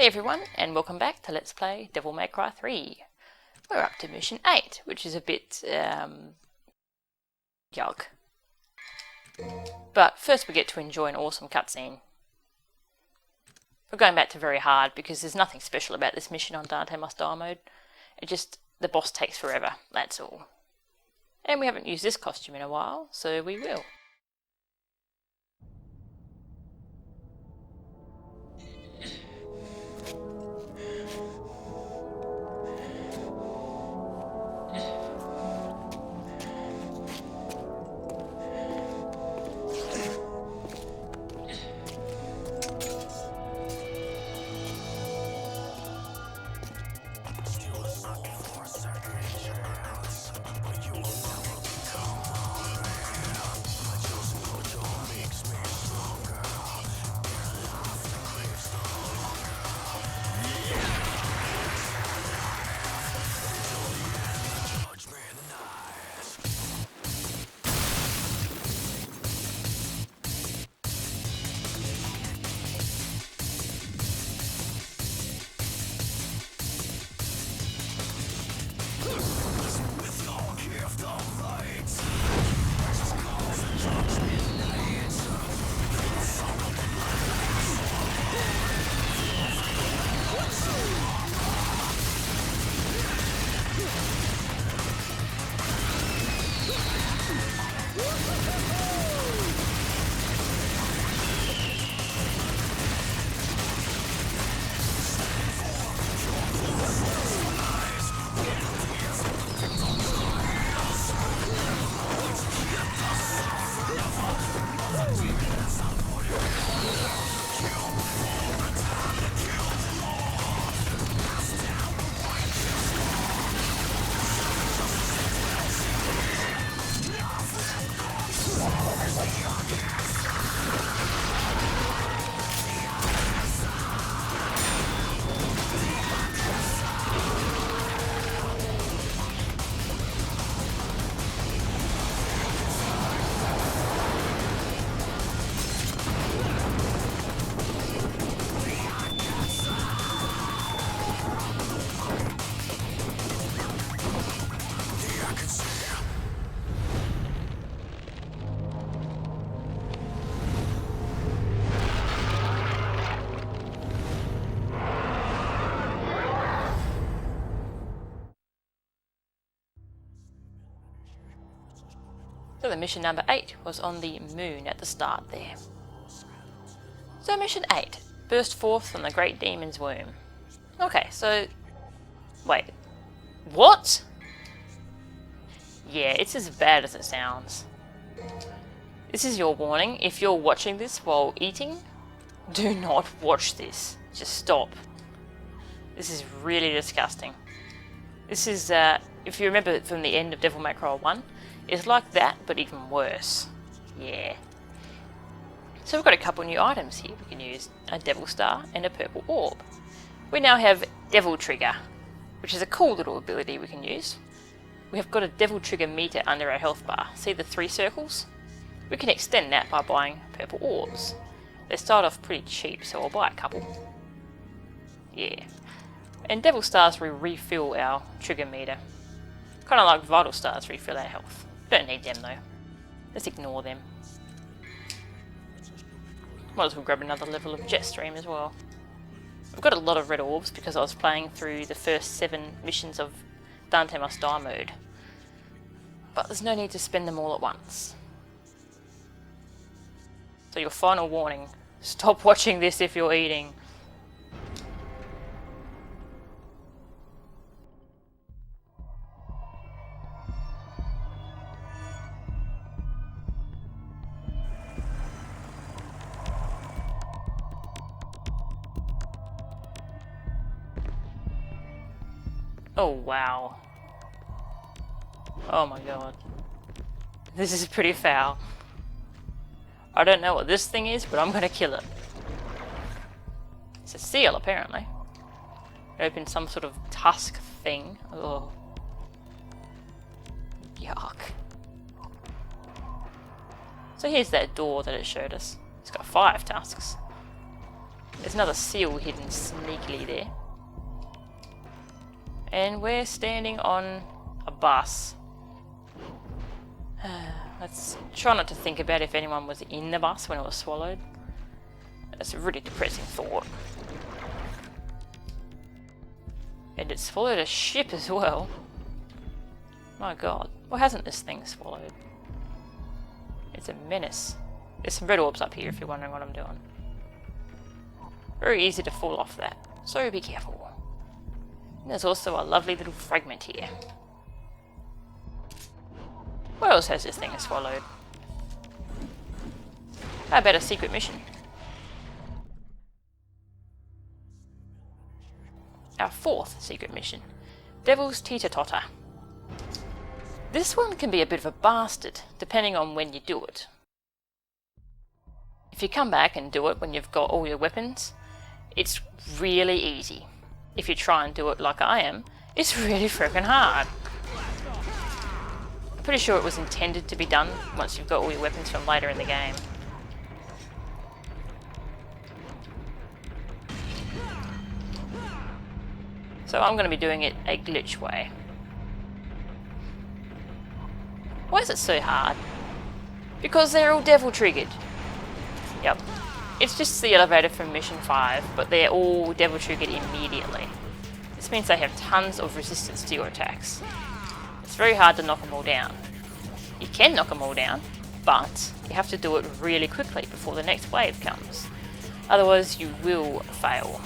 Hey everyone, and welcome back to Let's Play Devil May Cry 3. We're up to mission 8, which is a bit, yuck. But first we get to enjoy an awesome cutscene. We're going back to very hard because there's nothing special about this mission on Dante Must Die mode. It just, the boss takes forever, that's all. And we haven't used this costume in a while, so we will. So the mission number 8 was on the moon at the start there. So mission 8, burst forth from the great demon's womb. Okay, so, wait, what? Yeah, it's as bad as it sounds. This is your warning. If you're watching this while eating, do not watch this. Just stop. This is really disgusting. This is, if you remember from the end of Devil May Cry 1, it's like that, but even worse. Yeah. So we've got a couple new items here. We can use a Devil Star and a purple orb. We now have Devil Trigger, which is a cool little ability we can use. We have got a Devil Trigger meter under our health bar. See the 3 circles? We can extend that by buying purple orbs. They start off pretty cheap, so I'll buy a couple. Yeah. And Devil Stars will refill our trigger meter. Kind of like Vital Stars refill our health. Don't need them though. Let's ignore them. Might as well grab another level of Jet Stream as well. I've got a lot of red orbs because I was playing through the first 7 missions of Dante Must Die mode. But there's no need to spend them all at once. So your final warning, stop watching this if you're eating. Oh wow. Oh my god. This is pretty foul. I don't know what this thing is, but I'm gonna kill it. It's a seal, apparently. It opened some sort of tusk thing. Oh. Yuck. So here's that door that it showed us. It's got 5 tusks. There's another seal hidden sneakily there. And we're standing on a bus. Let's try not to think about if anyone was in the bus when it was swallowed. That's a really depressing thought. And it swallowed a ship as well. My god. What hasn't this thing swallowed? It's a menace. There's some red orbs up here if you're wondering what I'm doing. Very easy to fall off that, so be careful. And there's also a lovely little fragment here. What else has this thing swallowed? How about a secret mission? Our 4th secret mission, Devil's Teeter-Totter. This one can be a bit of a bastard, depending on when you do it. If you come back and do it when you've got all your weapons, it's really easy. If you try and do it like I am, it's really freaking hard. I'm pretty sure it was intended to be done once you've got all your weapons from later in the game. So I'm going to be doing it a glitch way. Why is it so hard? Because they're all devil triggered. Yep. It's just the elevator from mission 5, but they're all devil triggered immediately. This means they have tons of resistance to your attacks. It's very hard to knock them all down. You can knock them all down, but you have to do it really quickly before the next wave comes. Otherwise you will fail.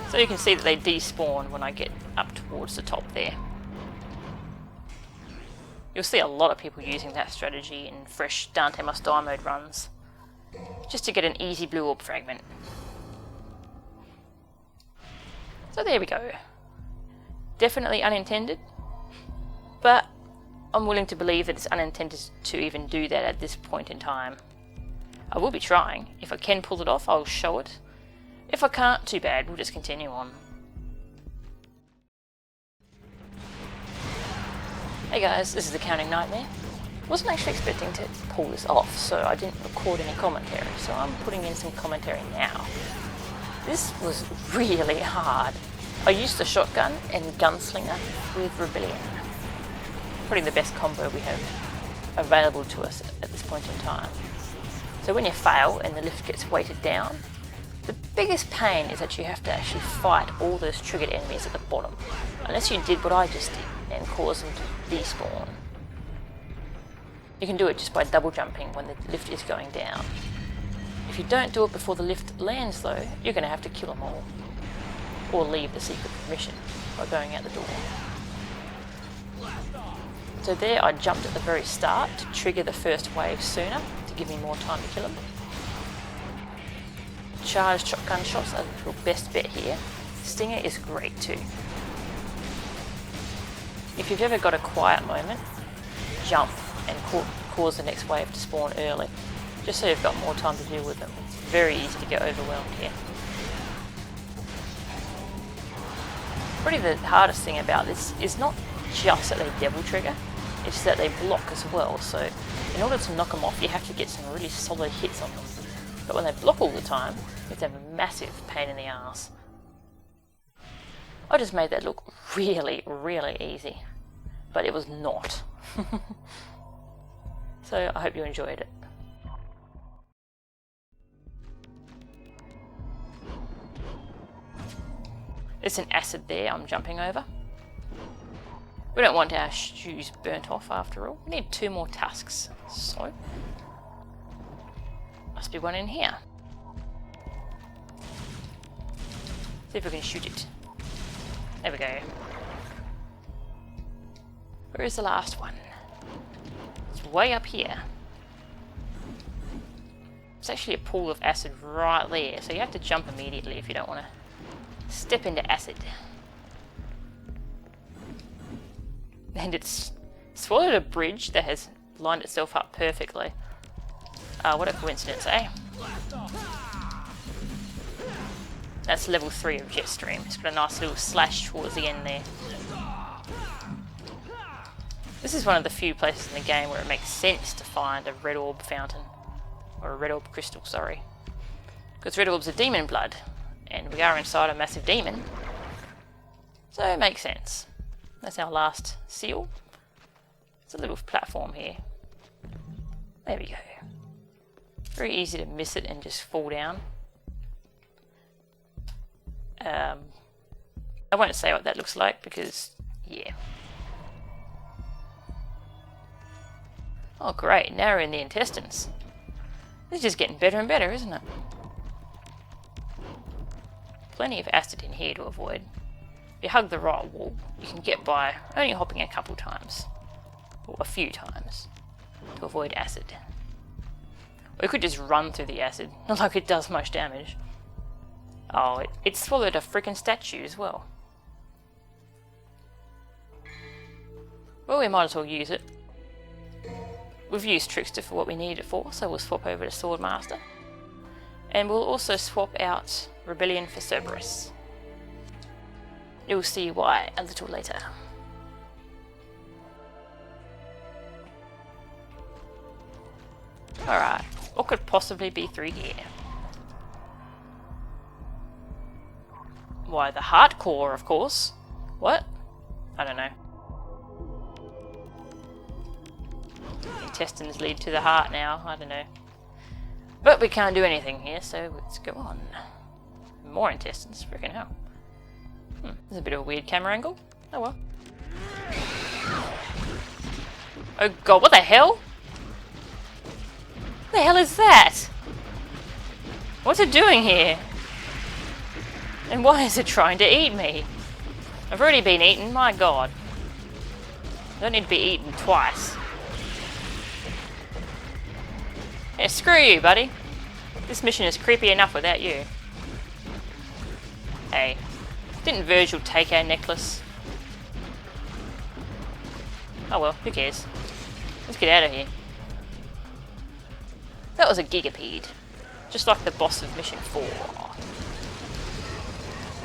So you can see that they despawn when I get up towards the top there. You'll see a lot of people using that strategy in fresh Dante Must Die mode runs, just to get an easy blue orb fragment. So there we go. Definitely unintended, but I'm willing to believe that it's unintended to even do that at this point in time. I will be trying. If I can pull it off, I'll show it. If I can't, too bad, we'll just continue on. Hey guys, this is the Counting Nightmare. Wasn't actually expecting to pull this off, so I didn't record any commentary, so I'm putting in some commentary now. This was really hard. I used the shotgun and gunslinger with Rebellion. Probably the best combo we have available to us at this point in time. So when you fail and the lift gets weighted down, the biggest pain is that you have to actually fight all those triggered enemies at the bottom, unless you did what I just did and cause them to despawn. You can do it just by double jumping when the lift is going down. If you don't do it before the lift lands though, you're going to have to kill them all, or leave the secret mission by going out the door. So there I jumped at the very start to trigger the first wave sooner, to give me more time to kill them. Charged shotgun shots are your best bet here. Stinger is great too. If you've ever got a quiet moment, jump and cause the next wave to spawn early, just so you've got more time to deal with them. It's very easy to get overwhelmed here. Probably the hardest thing about this is not just that they devil trigger, it's that they block as well, so in order to knock them off you have to get some really solid hits on them. But when they block all the time, it's a massive pain in the ass. I just made that look really, really easy, but it was not. So I hope you enjoyed it. There's an acid there I'm jumping over. We don't want our shoes burnt off after all. We need 2 more tusks, so must be one in here. See if we can shoot it. There we go. Where is the last one? It's way up here. It's actually a pool of acid right there, so you have to jump immediately if you don't want to step into acid. And it's swallowed a bridge that has lined itself up perfectly. What a coincidence, eh? That's level 3 of Jetstream. It's got a nice little slash towards the end there. This is one of the few places in the game where it makes sense to find a red orb fountain. Or a red orb crystal, sorry. Because red orbs are demon blood, and we are inside a massive demon. So it makes sense. That's our last seal. It's a little platform here. There we go. Very easy to miss it and just fall down. I won't say what that looks like because, yeah. Oh great, now we're in the intestines. This is just getting better and better, isn't it? Plenty of acid in here to avoid. If you hug the right wall, you can get by only hopping a couple times. Or a few times. To avoid acid. Or you could just run through the acid. Not like it does much damage. Oh, it swallowed a freaking statue as well. Well, we might as well use it. We've used Trickster for what we need it for, so we'll swap over to Swordmaster. And we'll also swap out Rebellion for Cerberus. You'll see why a little later. Alright, what could possibly be through here? Why, the heart core, of course. What? I don't know. Intestines lead to the heart now, I don't know. But we can't do anything here, so let's go on. More intestines, freaking hell. There's a bit of a weird camera angle. Oh well. Oh god, what the hell? What the hell is that? What's it doing here? And why is it trying to eat me? I've already been eaten, my god. I don't need to be eaten twice. Yeah, screw you, buddy. This mission is creepy enough without you. Hey, didn't Virgil take our necklace? Oh well, who cares? Let's get out of here. That was a Gigapede. Just like the boss of Mission 4.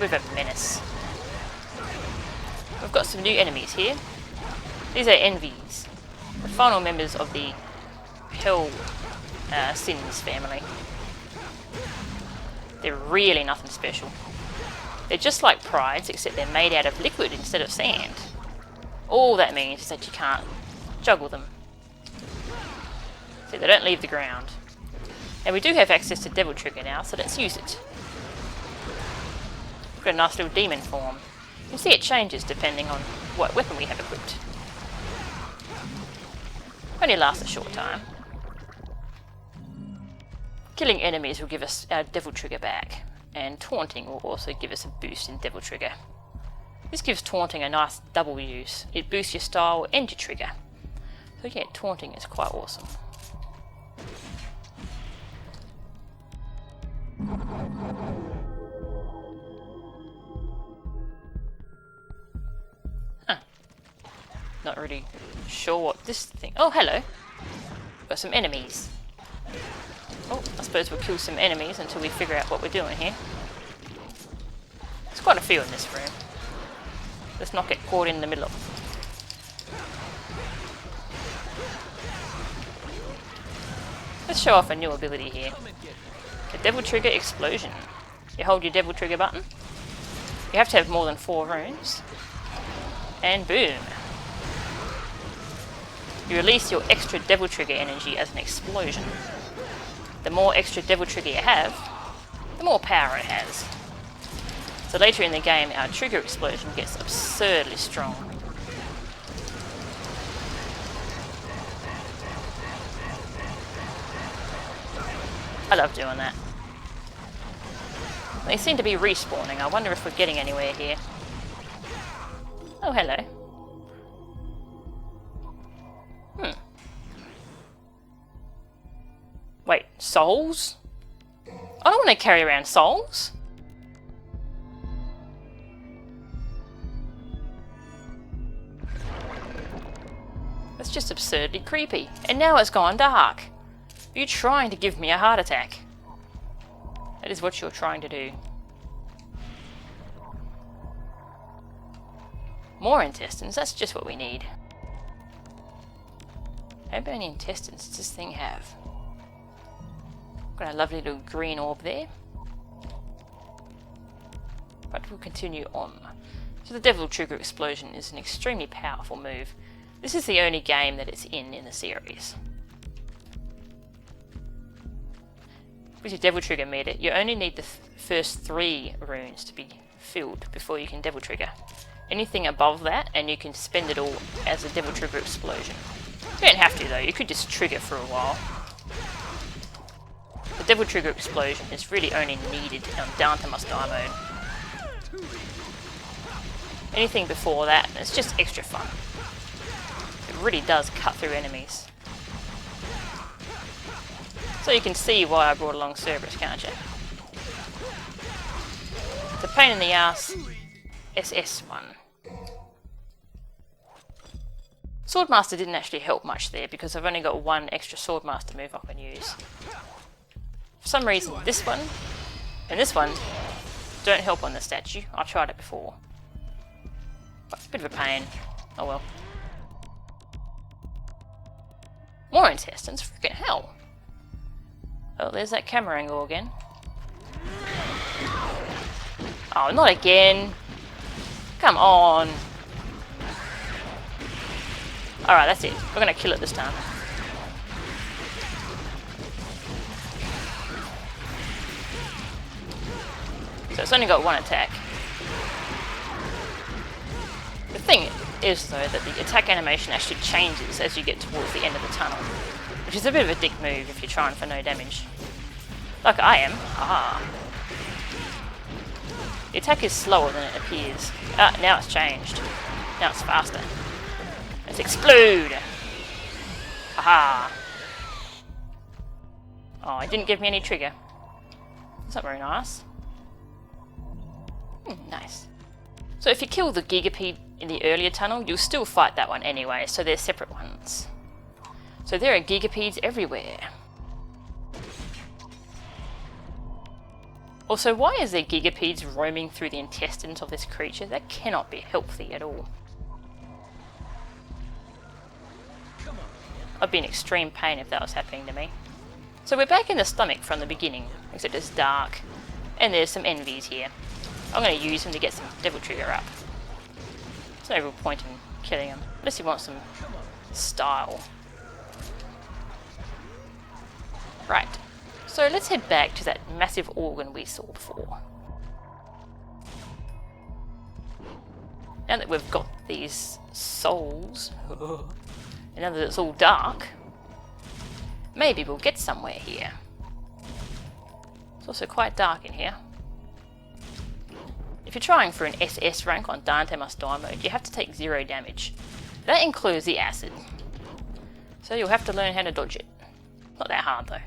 With a menace. We've got some new enemies here. These are Envies. The final members of the Hell Sins family. They're really nothing special. They're just like Prides, except they're made out of liquid instead of sand. All that means is that you can't juggle them. See, they don't leave the ground. And we do have access to Devil Trigger now, so let's use it. We've got a nice little demon form. You can see it changes depending on what weapon we have equipped. Only lasts a short time. Killing enemies will give us our Devil Trigger back, and taunting will also give us a boost in Devil Trigger. This gives taunting a nice double use. It boosts your style and your trigger. So yeah, taunting is quite awesome. Huh. Not really sure what this thing... Oh, hello. Got some enemies. Oh, I suppose we'll kill some enemies until we figure out what we're doing here. There's quite a few in this room. Let's not get caught in the middle of them. Let's show off a new ability here. The Devil Trigger Explosion. You hold your Devil Trigger button. You have to have more than 4 runes. And boom. You release your extra Devil Trigger energy as an explosion. The more extra Devil Trigger you have, the more power it has. So later in the game, our Trigger Explosion gets absurdly strong. I love doing that. They seem to be respawning. I wonder if we're getting anywhere here. Oh, hello. Wait, souls? I don't want to carry around souls. That's just absurdly creepy. And now it's gone dark. Are you trying to give me a heart attack? That is what you're trying to do. More intestines, that's just what we need. How many intestines does this thing have? Got a lovely little green orb there. But we'll continue on. So the Devil Trigger Explosion is an extremely powerful move. This is the only game that it's in the series. With your Devil Trigger meter, you only need the first 3 runes to be filled before you can Devil Trigger. Anything above that, and you can spend it all as a Devil Trigger Explosion. You don't have to though, you could just trigger for a while. The Devil Trigger Explosion is really only needed down to Must Die mode. Anything before that, it's just extra fun. It really does cut through enemies. So you can see why I brought along Cerberus, can't you? It's a pain in the ass. SS1. Swordmaster didn't actually help much there because I've only got 1 extra Swordmaster move I can use. For some reason this one and this one don't help on the statue. I tried it before. But it's a bit of a pain. Oh well. More intestines, freaking hell. Oh, there's that camera angle again. Oh, not again. Come on. Alright, that's it. We're gonna kill it this time. So it's only got 1 attack. The thing is, though, that the attack animation actually changes as you get towards the end of the tunnel, which is a bit of a dick move if you're trying for no damage. Like I am. Aha. The attack is slower than it appears. Ah, now it's changed. Now it's faster. Let's explode! Aha! Oh, it didn't give me any trigger. That's not very nice. Nice. So if you kill the Gigapede in the earlier tunnel, you'll still fight that one anyway, so they're separate ones. So there are Gigapedes everywhere. Also, why is there Gigapedes roaming through the intestines of this creature? That cannot be healthy at all. I'd be in extreme pain if that was happening to me. So we're back in the stomach from the beginning, except it's dark, and there's some envies here. I'm going to use them to get some Devil Trigger up. There's no real point in killing them, unless you want some style. Right, so let's head back to that massive organ we saw before. Now that we've got these souls, and now that it's all dark, maybe we'll get somewhere here. It's also quite dark in here. If you're trying for an SS rank on Dante Must Die mode, you have to take 0 damage. That includes the acid. So you'll have to learn how to dodge it. Not that hard though.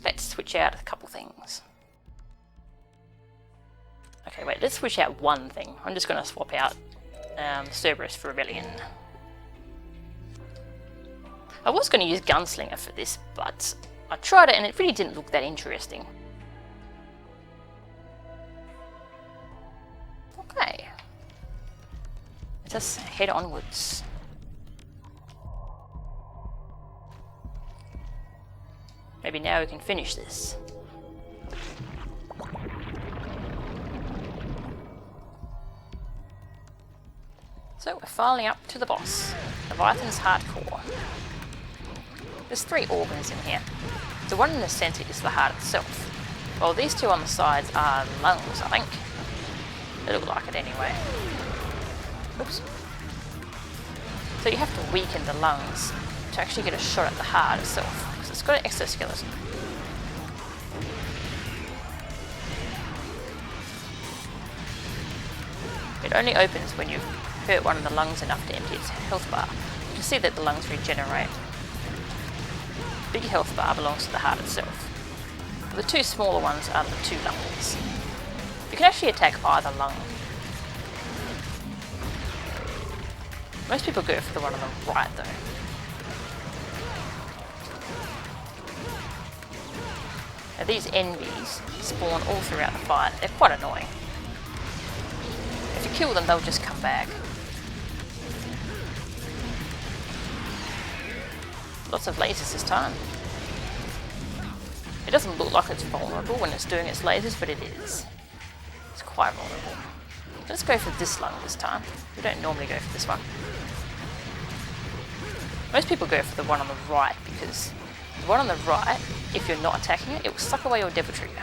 Let's switch out a couple things. Okay, wait, let's switch out one thing. I'm just going to swap out Cerberus for Rebellion. I was going to use Gunslinger for this, but I tried it and it really didn't look that interesting. Okay. Let us head onwards. Maybe now we can finish this. So we're finally up to the boss. Leviathan's Hardcore. There's 3 organs in here. The one in the centre is the heart itself, while these 2 on the sides are lungs, I think. They look like it anyway. Oops. So you have to weaken the lungs to actually get a shot at the heart itself, because it's got an exoskeleton. It only opens when you've hurt one of the lungs enough to empty its health bar. You can see that the lungs regenerate. The big health bar belongs to the heart itself. The 2 smaller ones are the 2 lungs. You can actually attack either lung. Most people go for the one on the right though. Now these envies spawn all throughout the fight. They're quite annoying. If you kill them, they'll just come back. Lots of lasers this time. It doesn't look like it's vulnerable when it's doing its lasers, but it is. It's quite vulnerable. Let's go for this lung this time. We don't normally go for this one. Most people go for the one on the right because the one on the right, if you're not attacking it, it will suck away your devil trigger.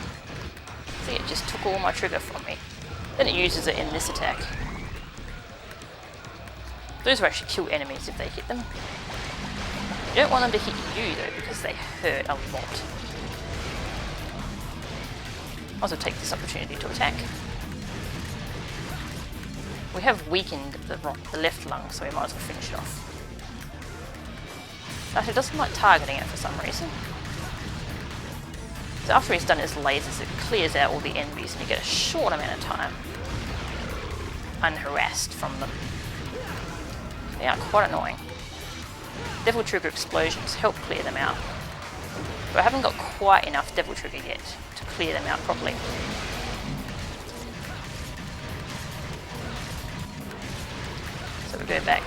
See, it just took all my trigger from me. Then it uses it in this attack. Those will actually kill enemies if they hit them. You don't want them to hit you though because they hurt a lot. I'll also take this opportunity to attack. We have weakened the left lung, so we might as well finish it off. Actually, it doesn't like targeting it for some reason. So after he's done his lasers, it clears out all the enemies and you get a short amount of time unharassed from them. They are quite annoying. Devil Trigger explosions help clear them out. But I haven't got quite enough Devil Trigger yet to clear them out properly. So we go back.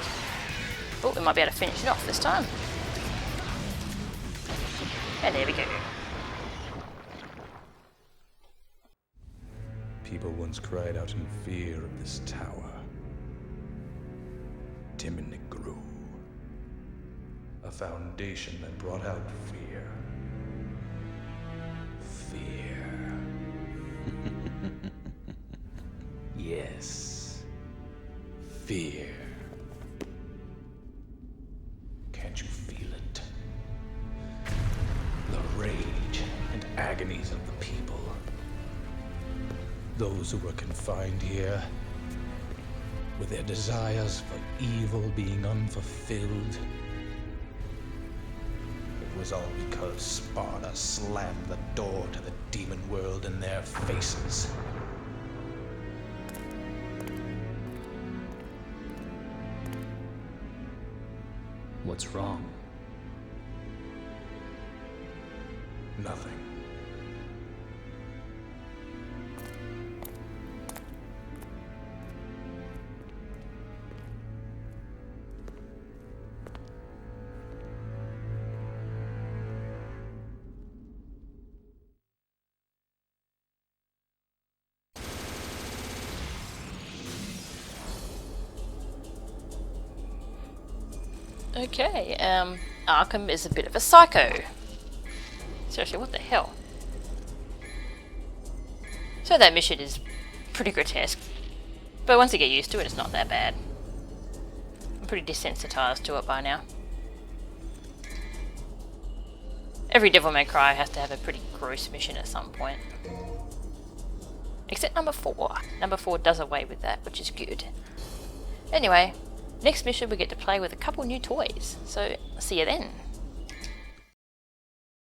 Oh, we might be able to finish it off this time. And there we go. People once cried out in fear of this tower. Timid it grew. A foundation that brought out fear. Fear. Yes. Fear. Can't you feel it? The rage and agonies of the people. Those who were confined here, with their desires for evil being unfulfilled. It was all because Sparta slammed the door to the demon world in their faces. What's wrong? Nothing. Okay, Arkham is a bit of a psycho. Seriously, what the hell? So that mission is pretty grotesque, but once you get used to it, it's not that bad. I'm pretty desensitized to it by now. Every Devil May Cry has to have a pretty gross mission at some point. Except number 4. Number 4 does away with that, which is good. Anyway, next mission we get to play with a couple new toys, so see you then.